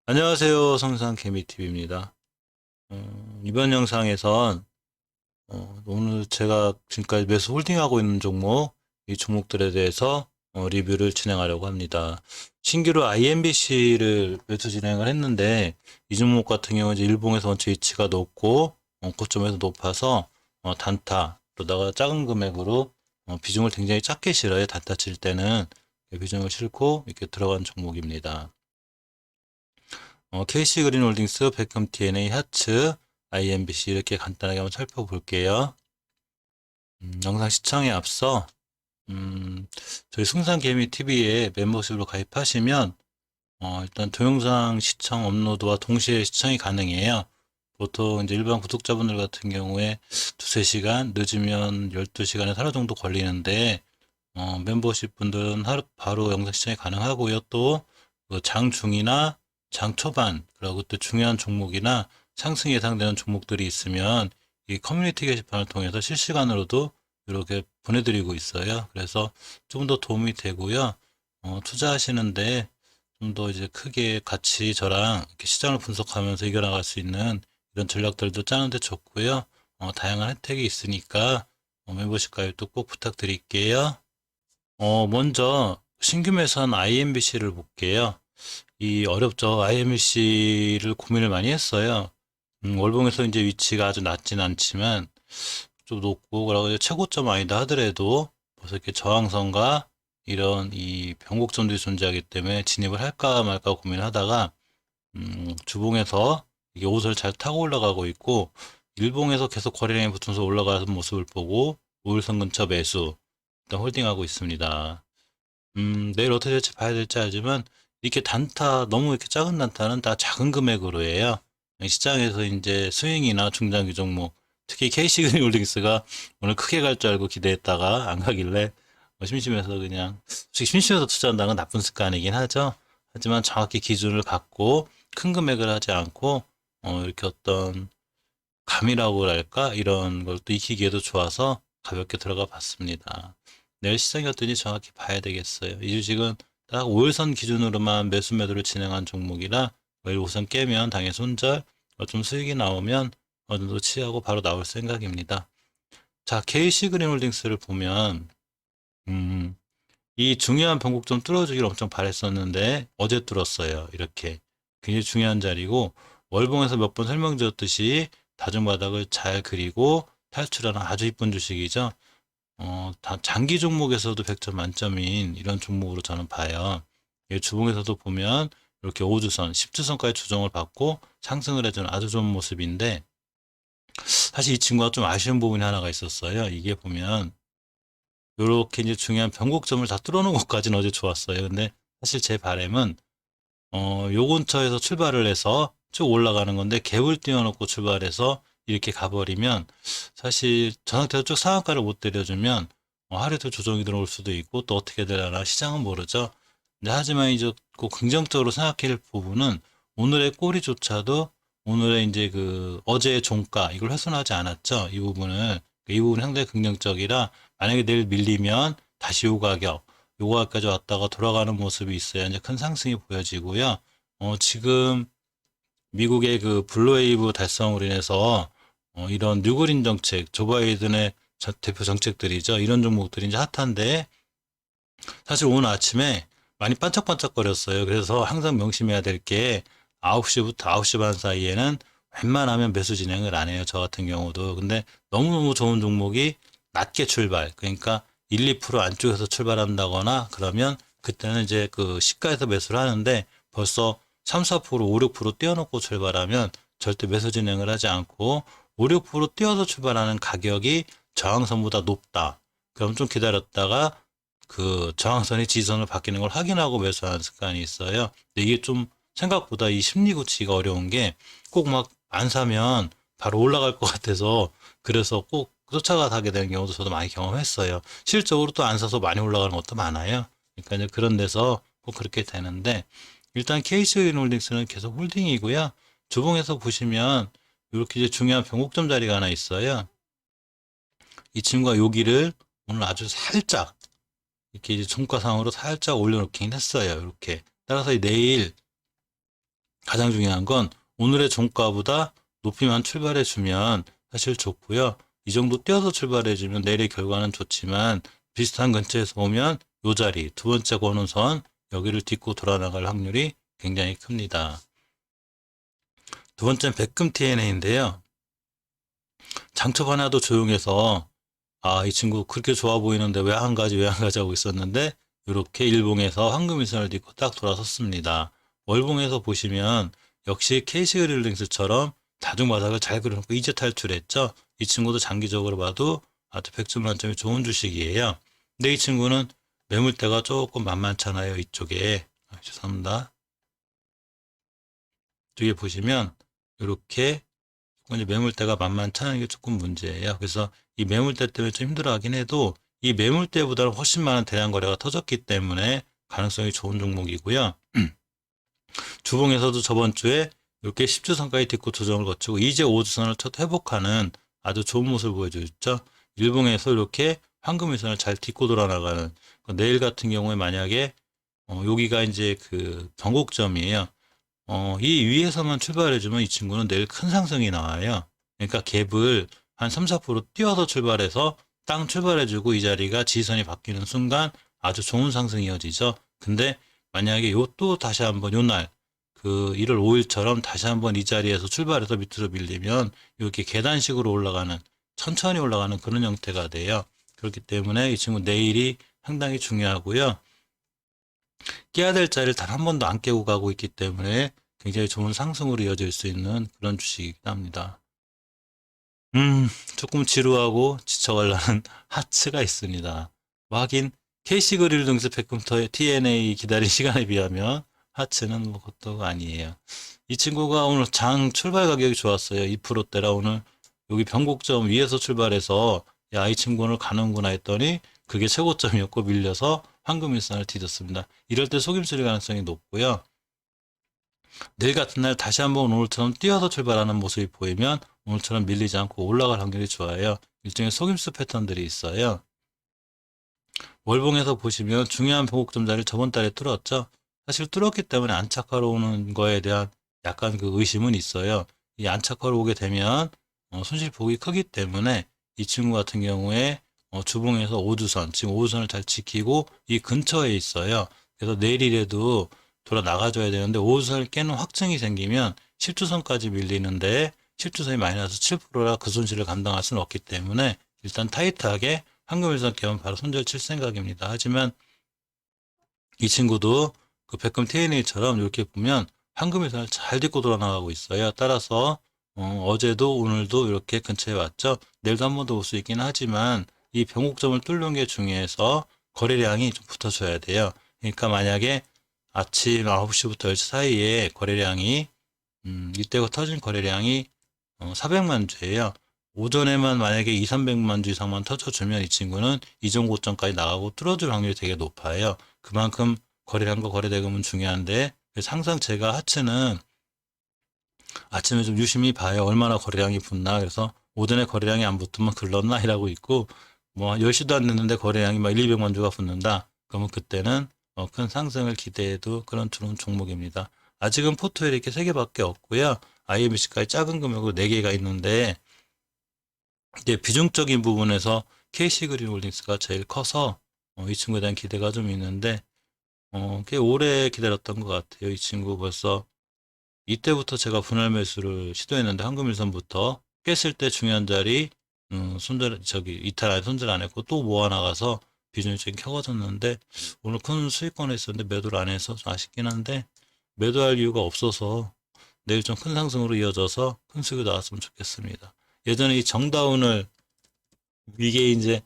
안녕하세요. 성상개미TV입니다. 이번 영상에선 오늘 제가 지금까지 매수 홀딩하고 있는 종목, 이 종목들에 대해서 리뷰를 진행하려고 합니다. 신규로 IMBC를 매수 진행을 했는데 이 종목 같은 경우는 이제 일봉에서 원체 위치가 높고 고점에서 높아서 단타, 그러다가 작은 금액으로 비중을 굉장히 작게 실어요. 단타 칠 때는 비중을 실고 이렇게 들어간 종목입니다. KC그린홀딩스, 베컴 TNA, 하츠, IMBC 이렇게 간단하게 한번 살펴볼게요. 영상 시청에 앞서 저희 승산개미TV에 멤버십으로 가입하시면 일단 동영상 시청 업로드와 동시에 시청이 가능해요. 보통 이제 일반 구독자분들 같은 경우에 두세 시간, 늦으면 12시간에서 하루 정도 걸리는데 멤버십 분들은 하루 바로 영상 시청이 가능하고요. 또 장중이나 장 초반, 그리고 또 중요한 종목이나 상승 예상되는 종목들이 있으면 이 커뮤니티 게시판을 통해서 실시간으로도 이렇게 보내드리고 있어요. 그래서 좀 더 도움이 되고요. 투자하시는데 좀 더 이제 크게 같이 저랑 이렇게 시장을 분석하면서 이겨나갈 수 있는 이런 전략들도 짜는데 좋고요. 다양한 혜택이 있으니까 멤버십 가입도 꼭 부탁드릴게요. 먼저 신규 매수한 IMBC를 볼게요. 이 어렵죠. IMBC를 고민을 많이 했어요. 월봉에서 이제 위치가 아주 낮진 않지만 좀 높고, 그러고 최고점 아니다 하더라도 벌써 이렇게 저항선과 이런 이 변곡점들이 존재하기 때문에 진입을 할까 말까 고민을 하다가 주봉에서 이게 옷을 잘 타고 올라가고 있고, 일봉에서 계속 거래량이 붙으면서 올라가는 모습을 보고 5일선 근처 매수 일단 홀딩하고 있습니다. 내일 어떻게 될지 봐야 될지 알지만 이렇게 단타, 너무 이렇게 작은 단타는 다 작은 금액으로 해요. 시장에서 이제 스윙이나 중장기 종목, 특히 KC그린홀딩스가 오늘 크게 갈 줄 알고 기대했다가 안 가길래 심심해서 그냥, 솔직히 심심해서 투자한다는 건 나쁜 습관이긴 하죠. 하지만 정확히 기준을 갖고 큰 금액을 하지 않고 이렇게 어떤 감이라고 할까? 이런 걸 또 익히기에도 좋아서 가볍게 들어가 봤습니다. 내일 시장이 어떤지 정확히 봐야 되겠어요. 이 주식은 딱 5일선 기준으로만 매수 매도를 진행한 종목이라 매일 우선 깨면 당일 손절, 좀 수익이 나오면 어느 정도 취하고 바로 나올 생각입니다. 자, KC그린홀딩스를 보면 이 중요한 변곡점 뚫어주기를 엄청 바랬었는데 어제 뚫었어요. 이렇게 굉장히 중요한 자리고, 월봉에서 몇 번 설명드렸듯이 다중바닥을 잘 그리고 탈출하는 아주 이쁜 주식이죠. 장기 종목에서도 100점 만점인 이런 종목으로 저는 봐요. 주봉에서도 보면 이렇게 5주선, 10주선까지 조정을 받고 상승을 해주는 아주 좋은 모습인데, 사실 이 친구가 좀 아쉬운 부분이 하나가 있었어요. 이게 보면 이렇게 이제 중요한 변곡점을 다 뚫어놓은 것까지는 어제 좋았어요. 근데 사실 제 바람은 요 근처에서 출발을 해서 쭉 올라가는 건데 갭을 띄워놓고 출발해서 이렇게 가버리면, 사실 저 상태에서 쭉 상한가를 못 때려주면 하루에도 조정이 들어올 수도 있고 또 어떻게 되려나 시장은 모르죠. 근데 하지만 이제 꼭 긍정적으로 생각할 부분은 오늘의 꼬리조차도 오늘의 이제 그 어제의 종가 이걸 훼손하지 않았죠. 이 부분은 상당히 긍정적이라, 만약에 내일 밀리면 다시 요 가격, 요 가격까지 왔다가 돌아가는 모습이 있어야 이제 큰 상승이 보여지고요. 지금 미국의 그 블루웨이브 달성으로 인해서 이런 뉴그린 정책, 조 바이든의 대표 정책들이죠. 이런 종목들이 이제 핫한데, 사실 오늘 아침에 많이 반짝반짝거렸어요. 그래서 항상 명심해야 될 게 9시부터 9시 반 사이에는 웬만하면 매수 진행을 안 해요. 저 같은 경우도. 근데 너무너무 좋은 종목이 낮게 출발, 그러니까 1, 2% 안쪽에서 출발한다거나 그러면 그때는 이제 그 시가에서 매수를 하는데, 벌써 3, 4%, 5, 6% 띄워놓고 출발하면 절대 매수 진행을 하지 않고, 5, 6% 띄워서 출발하는 가격이 저항선보다 높다. 그럼 좀 기다렸다가 그 저항선이 지지선을 바뀌는 걸 확인하고 매수하는 습관이 있어요. 근데 이게 좀 생각보다 이 심리 구치가 어려운 게, 꼭 막 안 사면 바로 올라갈 것 같아서 그래서 꼭 쫓아가게 되는 경우도 저도 많이 경험했어요. 실적으로 또 안 사서 많이 올라가는 것도 많아요. 그러니까 이제 그런 데서 꼭 그렇게 되는데, 일단 KC홀딩스는 계속 홀딩이고요. 주봉에서 보시면 이렇게 이제 중요한 변곡점 자리가 하나 있어요. 이 친구가 여기를 오늘 아주 살짝 이렇게 이제 종가상으로 살짝 올려놓긴 했어요. 이렇게. 따라서 내일 가장 중요한 건 오늘의 종가보다 높이만 출발해 주면 사실 좋고요. 이 정도 뛰어서 출발해 주면 내일의 결과는 좋지만 비슷한 근처에서 오면 요 자리 두 번째 권호선 여기를 딛고 돌아나갈 확률이 굉장히 큽니다. 두 번째는 백금 TNA인데요. 장초 하나도 조용해서 이 친구 그렇게 좋아 보이는데 왜 한 가지 하고 있었는데 이렇게 일봉에서 황금일선을 딛고 딱 돌아섰습니다. 월봉에서 보시면 역시 KC그릴링스처럼 다중바닥을 잘 그려놓고 이제 탈출했죠. 이 친구도 장기적으로 봐도 아주 100점 만점이 좋은 주식이에요. 근데 이 친구는 매물대가 조금 만만찮아요. 이쪽에. 죄송합니다. 뒤에 보시면 이렇게 이제 매물대가 만만찮은 게 조금 문제예요. 그래서 이 매물대 때문에 좀 힘들어하긴 해도 이 매물대보다는 훨씬 많은 대량 거래가 터졌기 때문에 가능성이 좋은 종목이고요. 주봉에서도 저번 주에 이렇게 10주선까지 딛고 조정을 거치고 이제 5주선을 첫 회복하는 아주 좋은 모습을 보여줬죠. 일봉에서 이렇게 황금일선을 잘 딛고 돌아나가는 내일 같은 경우에 만약에 여기가 이제 그 변곡점이에요. 이 위에서만 출발해주면 이 친구는 내일 큰 상승이 나와요. 그러니까 갭을 한 3, 4% 뛰어서 출발해서 땅 출발해주고 이 자리가 지선이 바뀌는 순간 아주 좋은 상승이 이어지죠. 근데 만약에 요 또 다시 한번 요날 그 1월 5일처럼 다시 한번 이 자리에서 출발해서 밑으로 밀리면 이렇게 계단식으로 올라가는 천천히 올라가는 그런 형태가 돼요. 그렇기 때문에 이 친구 내일이 상당히 중요하고요. 깨야 될 자리를 단 한 번도 안 깨고 가고 있기 때문에 굉장히 좋은 상승으로 이어질 수 있는 그런 주식이긴 합니다. 조금 지루하고 지쳐가려는 하츠가 있습니다. 하긴 KC그릴 등수 백컴퓨터의 TNA 기다린 시간에 비하면 하츠는 뭐 그것도 아니에요. 이 친구가 오늘 장 출발 가격이 좋았어요. 2%대라 오늘 여기 변곡점 위에서 출발해서 야, 이 친구는 가는구나 했더니 그게 최고점이었고 밀려서 황금일선을 뒤졌습니다. 이럴 때 속임수일 가능성이 높고요. 내일 같은 날 다시 한번 오늘처럼 뛰어서 출발하는 모습이 보이면 오늘처럼 밀리지 않고 올라갈 확률이 좋아요. 일종의 속임수 패턴들이 있어요. 월봉에서 보시면 중요한 변곡점 자리를 저번 달에 뚫었죠. 사실 뚫었기 때문에 안착하러 오는 거에 대한 약간 그 의심은 있어요. 이 안착하러 오게 되면 손실폭이 크기 때문에 이 친구 같은 경우에 주봉에서 5주선, 지금 5주선을 잘 지키고 이 근처에 있어요. 그래서 내일이라도 돌아 나가줘야 되는데 5주선을 깨는 확증이 생기면 10주선까지 밀리는데 10주선이 마이너스 7%라 그 손실을 감당할 수는 없기 때문에 일단 타이트하게 황금일선 깨면 바로 손절 칠 생각입니다. 하지만 이 친구도 그 백금 TNA처럼 이렇게 보면 황금일선을 잘 딛고 돌아나가고 있어요. 따라서 어제도 오늘도 이렇게 근처에 왔죠. 내일도 한 번 더 올 수 있긴 하지만 이 변곡점을 뚫는 게 중요해서 거래량이 좀 붙어줘야 돼요. 그러니까 만약에 아침 9시부터 10시 사이에 거래량이 이때가 터진 거래량이 400만 주예요. 오전에만 만약에 2, 300만 주 이상만 터져주면 이 친구는 이전 고점까지 나가고 뚫어줄 확률이 되게 높아요. 그만큼 거래량과 거래대금은 중요한데 그래서 항상 제가 하츠는 아침에 좀 유심히 봐요. 얼마나 거래량이 붙나. 그래서 오전에 거래량이 안 붙으면 글렀나 이라고 있고 뭐 10시도 안 됐는데 거래량이 막 1, 200만 주가 붙는다. 그러면 그때는 큰 상승을 기대해도 그런 좋은 종목입니다. 아직은 포트에 이렇게 3개밖에 없고요. IMBC까지 작은 금액으로 4개가 있는데 이제 비중적인 부분에서 KC그린홀딩스가 제일 커서 이 친구에 대한 기대가 좀 있는데 꽤 오래 기다렸던 것 같아요. 이 친구 벌써 이때부터 제가 분할 매수를 시도했는데 황금일선부터 깼을 때 중요한 자리 이탈 안에 손절 안 했고 또 모아나가서 비중이 좀 켜져졌는데 오늘 큰 수익권에 있었는데 매도를 안 해서 좀 아쉽긴 한데 매도할 이유가 없어서 내일 좀 큰 상승으로 이어져서 큰 수익이 나왔으면 좋겠습니다. 예전에 이 정다운을 이게 이제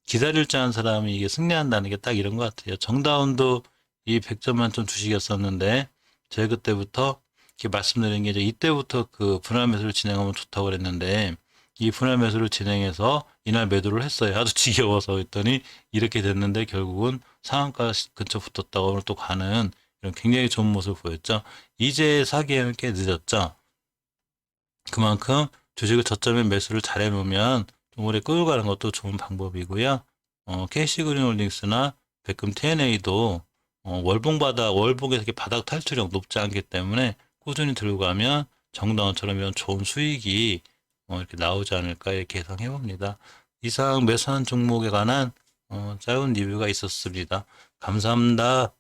기다릴 줄 아는 사람이 이게 승리한다는 게 딱 이런 것 같아요. 정다운도 이 100점 만점 주식이었었는데 제가 그때부터 이렇게 말씀드린 게 이제 이때부터 그 분할 매수를 진행하면 좋다고 그랬는데 이 분할 매수를 진행해서 이날 매도를 했어요. 아주 지겨워서 했더니 이렇게 됐는데 결국은 상한가 근처 붙었다가 오늘 또 가는 이런 굉장히 좋은 모습을 보였죠. 이제 사기에는 꽤 늦었죠. 그만큼 주식을 저점에 매수를 잘 해놓으면 좀 오래 끌고 가는 것도 좋은 방법이고요. KC그린홀딩스나 백금 TNA도 월봉에서 이렇게 바닥 탈출력 높지 않기 때문에 꾸준히 들고 가면 정다운처럼 이런 좋은 수익이 이렇게 나오지 않을까 이렇게 예상해 봅니다. 이상 매수하는 종목에 관한 짧은 리뷰가 있었습니다. 감사합니다.